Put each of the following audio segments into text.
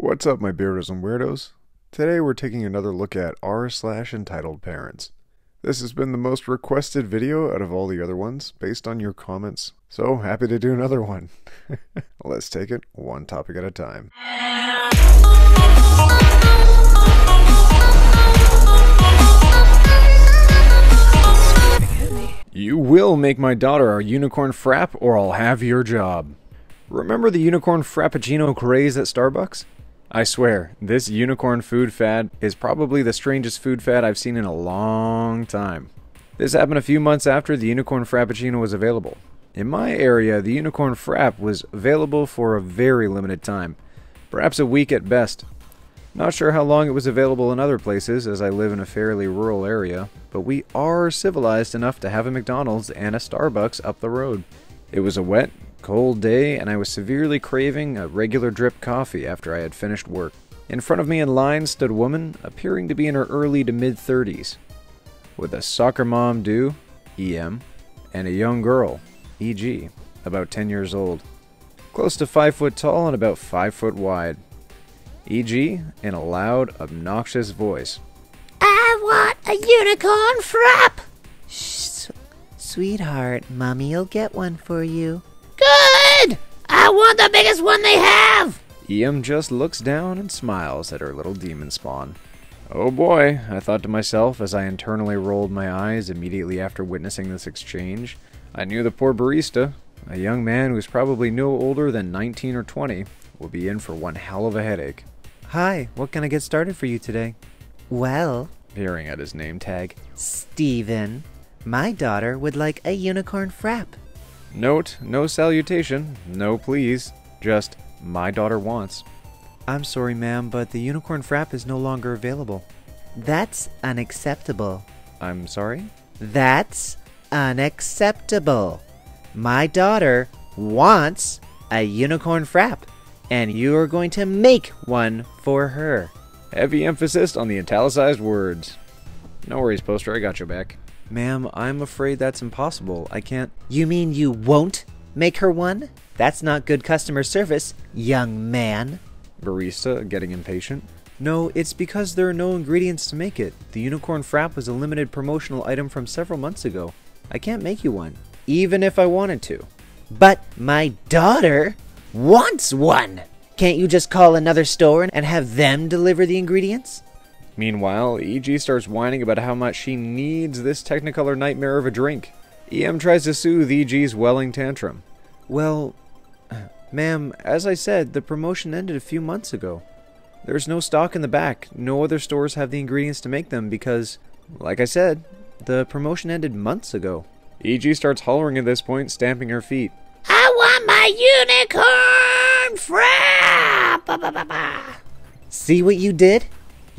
What's up, my Beardos and Weirdos? Today we're taking another look at r/entitled parents. This has been the most requested video out of all the other ones, based on your comments, so happy to do another one. Let's take it one topic at a time. You will make my daughter a unicorn frappe or I'll have your job. Remember the unicorn frappuccino craze at Starbucks? I swear, this unicorn food fad is probably the strangest food fad I've seen in a long time. This happened a few months after the unicorn frappuccino was available. In my area, the unicorn frappe was available for a very limited time, perhaps a week at best. Not sure how long it was available in other places, as I live in a fairly rural area, but we are civilized enough to have a McDonald's and a Starbucks up the road. It was a wet, cold day, and I was severely craving a regular drip coffee after I had finished work. In front of me in line stood a woman appearing to be in her early to mid-30s, with a soccer mom due, EM, and a young girl, EG, about 10 years old, close to 5 foot tall and about 5 foot wide. EG, in a loud, obnoxious voice. I want a unicorn frappe! Shh, sweetheart, Mommy'll get one for you. Good! I want the biggest one they have! EM just looks down and smiles at her little demon spawn. Oh boy, I thought to myself as I internally rolled my eyes immediately after witnessing this exchange. I knew the poor barista, a young man who's probably no older than 19 or 20, will be in for one hell of a headache. Hi, what can I get started for you today? Well, Peering at his name tag. Steven, my daughter would like a unicorn frappe. Note, no salutation, no please, just my daughter wants. I'm sorry, ma'am, but the unicorn frappe is no longer available. That's unacceptable. I'm sorry? That's unacceptable. My daughter wants a unicorn frappe, and you are going to make one for her. Heavy emphasis on the italicized words. No worries, poster, I got your back. Ma'am, I'm afraid that's impossible. I can't... You mean you won't make her one? That's not good customer service, young man. Barista, getting impatient. No, it's because there are no ingredients to make it. The unicorn frappe was a limited promotional item from several months ago. I can't make you one, even if I wanted to. But my daughter wants one. Can't you just call another store and have them deliver the ingredients? Meanwhile, EG starts whining about how much she needs this technicolour nightmare of a drink. EM tries to soothe EG's welling tantrum. Well, ma'am, as I said, the promotion ended a few months ago. There's no stock in the back. No other stores have the ingredients to make them because, like I said, the promotion ended months ago. EG starts hollering at this point, stamping her feet. I want my unicorn frappe! See what you did?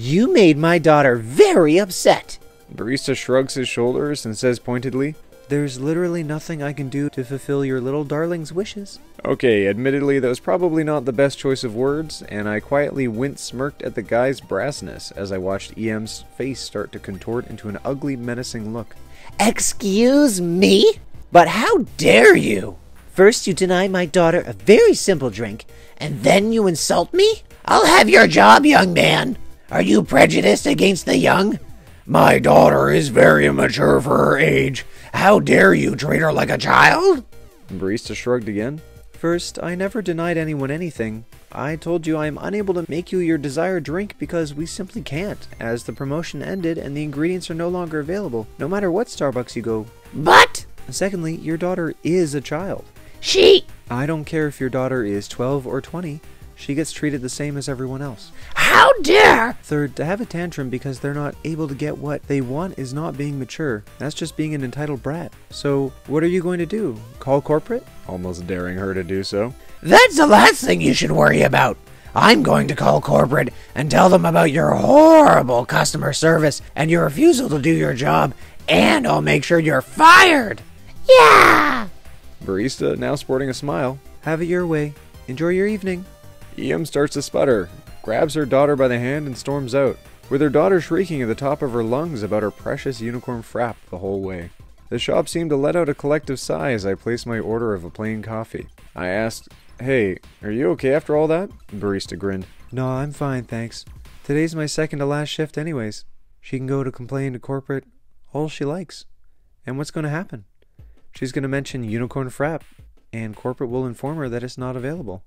You made my daughter very upset. Barista shrugs his shoulders and says pointedly, There's literally nothing I can do to fulfill your little darling's wishes. Okay, admittedly that was probably not the best choice of words, and I quietly smirked at the guy's brassness as I watched EM's face start to contort into an ugly, menacing look. Excuse me? But how dare you? First you deny my daughter a very simple drink, and then you insult me? I'll have your job, young man. Are you prejudiced against the young? My daughter is very immature for her age. How dare you treat her like a child? Barista shrugged again. First, I never denied anyone anything. I told you I am unable to make you your desired drink because we simply can't, as the promotion ended and the ingredients are no longer available, no matter what Starbucks you go. But Secondly, your daughter is a child. I don't care if your daughter is 12 or 20. She gets treated the same as everyone else. How dare! Third, to have a tantrum because they're not able to get what they want is not being mature. That's just being an entitled brat. So, what are you going to do? Call corporate? Almost daring her to do so. That's the last thing you should worry about. I'm going to call corporate and tell them about your horrible customer service and your refusal to do your job, and I'll make sure you're fired. Yeah! Barista, now sporting a smile. Have it your way. Enjoy your evening. EM starts to sputter, grabs her daughter by the hand and storms out, with her daughter shrieking at the top of her lungs about her precious unicorn frappe the whole way. The shop seemed to let out a collective sigh as I placed my order of a plain coffee. I asked, Hey, are you okay after all that? Barista grinned. No, I'm fine, thanks. Today's my second to last shift anyways. She can go to complain to corporate all she likes. And what's going to happen? She's going to mention Unicorn Frappe, and corporate will inform her that it's not available.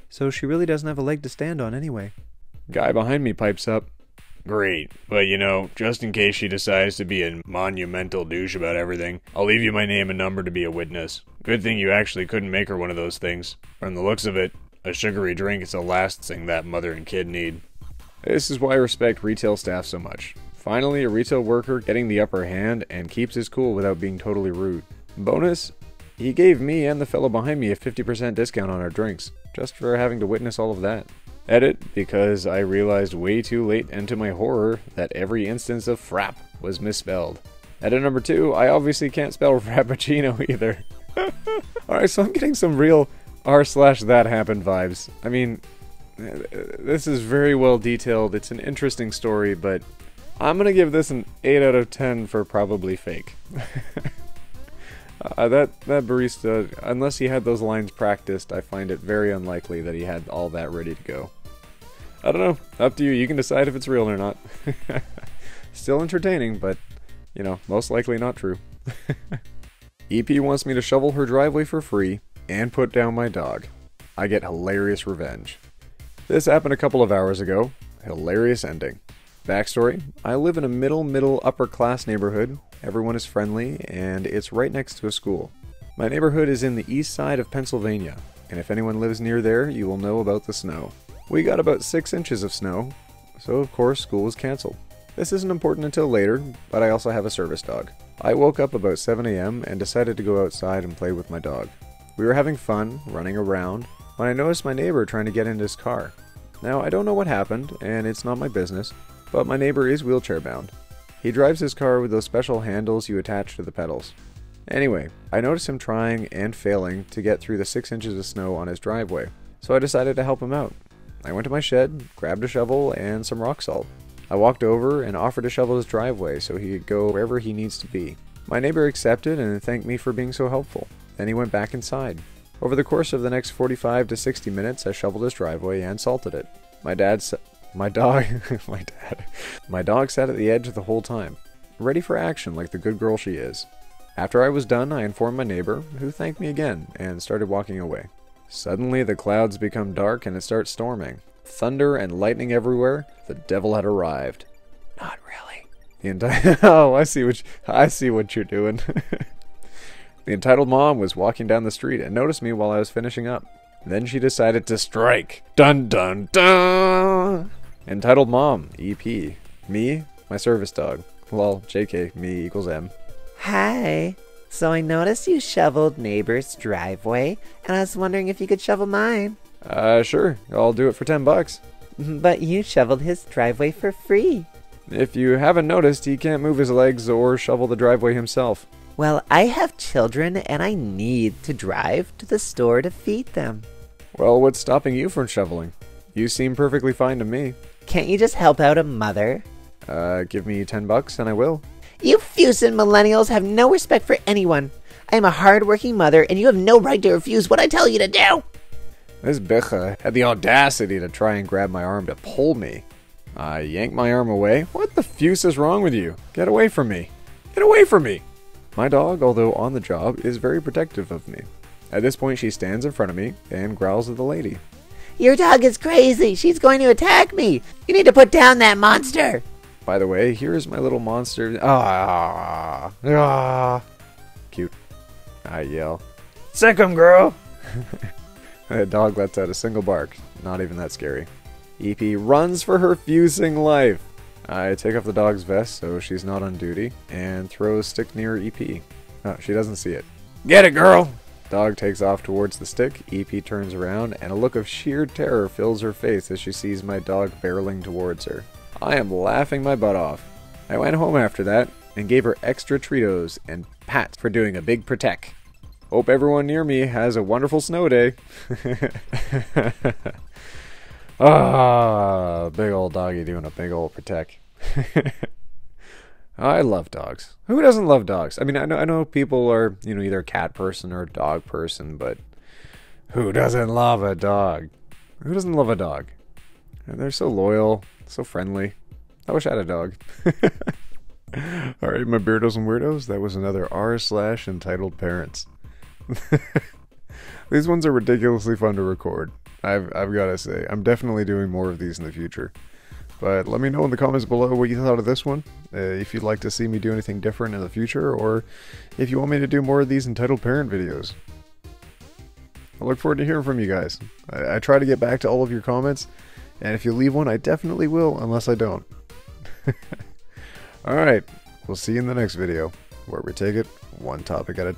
So she really doesn't have a leg to stand on anyway. Guy behind me pipes up. Great, but just in case she decides to be a monumental douche about everything, I'll leave you my name and number to be a witness. Good thing you actually couldn't make her one of those things. From the looks of it, a sugary drink is the last thing that mother and kid need. This is why I respect retail staff so much. Finally, a retail worker getting the upper hand and keeps his cool without being totally rude. Bonus, he gave me and the fellow behind me a 50% discount on our drinks, just for having to witness all of that. Edit, because I realized way too late and to my horror that every instance of frappe was misspelled. Edit number 2, I obviously can't spell frappuccino either. Alright, so I'm getting some real r/that happened vibes. I mean, this is very well detailed, it's an interesting story, but I'm gonna give this an 8 out of 10 for probably fake. That barista, unless he had those lines practiced, I find it very unlikely that he had all that ready to go. I don't know, up to you, you can decide if it's real or not. Still entertaining, but, most likely not true. EP wants me to shovel her driveway for free and put down my dog. I get hilarious revenge. This happened a couple of hours ago. Hilarious ending. Backstory, I live in a middle upper class neighborhood. Everyone is friendly, and it's right next to a school. My neighborhood is in the east side of Pennsylvania, and if anyone lives near there, you will know about the snow. We got about 6 inches of snow, so of course school was cancelled. This isn't important until later, but I also have a service dog. I woke up about 7 a.m. and decided to go outside and play with my dog. We were having fun, running around, when I noticed my neighbor trying to get into his car. Now, I don't know what happened, and it's not my business, but my neighbor is wheelchair bound. He drives his car with those special handles you attach to the pedals. Anyway, I noticed him trying and failing to get through the 6 inches of snow on his driveway, so I decided to help him out. I went to my shed, grabbed a shovel and some rock salt. I walked over and offered to shovel his driveway so he could go wherever he needs to be. My neighbor accepted and thanked me for being so helpful. Then he went back inside. Over the course of the next 45 to 60 minutes, I shoveled his driveway and salted it. My dog sat at the edge the whole time, ready for action like the good girl she is. After I was done, I informed my neighbor, who thanked me again and started walking away. Suddenly, the clouds become dark and it starts storming. Thunder and lightning everywhere. The devil had arrived. Not really. Oh, I see what you're doing. The entitled mom was walking down the street and noticed me while I was finishing up. Then she decided to strike. Dun dun dun! Entitled mom, EP. Me, my service dog. Lol, JK, me equals M. Hi. So I noticed you shoveled neighbor's driveway, and I was wondering if you could shovel mine. Sure. I'll do it for $10. But you shoveled his driveway for free. If you haven't noticed, he can't move his legs or shovel the driveway himself. Well, I have children, and I need to drive to the store to feed them. Well, what's stopping you from shoveling? You seem perfectly fine to me. Can't you just help out a mother? Give me $10 and I will. You fusing millennials have no respect for anyone. I am a hard-working mother, and you have no right to refuse what I tell you to do. This bitcha had the audacity to try and grab my arm to pull me. I yanked my arm away. What the fuse is wrong with you? Get away from me. Get away from me. My dog, although on the job, is very protective of me. At this point, she stands in front of me and growls at the lady. Your dog is crazy. She's going to attack me. You need to put down that monster. By the way, here's my little monster. Cute. I yell. Sick 'em, girl! The dog lets out a single bark. Not even that scary. EP runs for her fusing life. I take off the dog's vest so she's not on duty and throw a stick near EP. Oh, she doesn't see it. Get it, girl! Dog takes off towards the stick. EP turns around and a look of sheer terror fills her face as she sees my dog barreling towards her. I am laughing my butt off. I went home after that and gave her extra Treatos and pats for doing a big protect. Hope everyone near me has a wonderful snow day. Big old doggy doing a big old protect. I love dogs. Who doesn't love dogs? I mean, I know people are, either a cat person or a dog person, but Who doesn't love a dog? Who doesn't love a dog? They're so loyal, so friendly. I wish I had a dog. Alright, my Beardos and Weirdos, that was another r/entitled_parents. These ones are ridiculously fun to record. I've got to say. I'm definitely doing more of these in the future. But let me know in the comments below what you thought of this one. If you'd like to see me do anything different in the future, or if you want me to do more of these entitled parent videos. I look forward to hearing from you guys. I try to get back to all of your comments, and if you leave one, I definitely will, unless I don't. Alright, we'll see you in the next video, where we take it one topic at a time.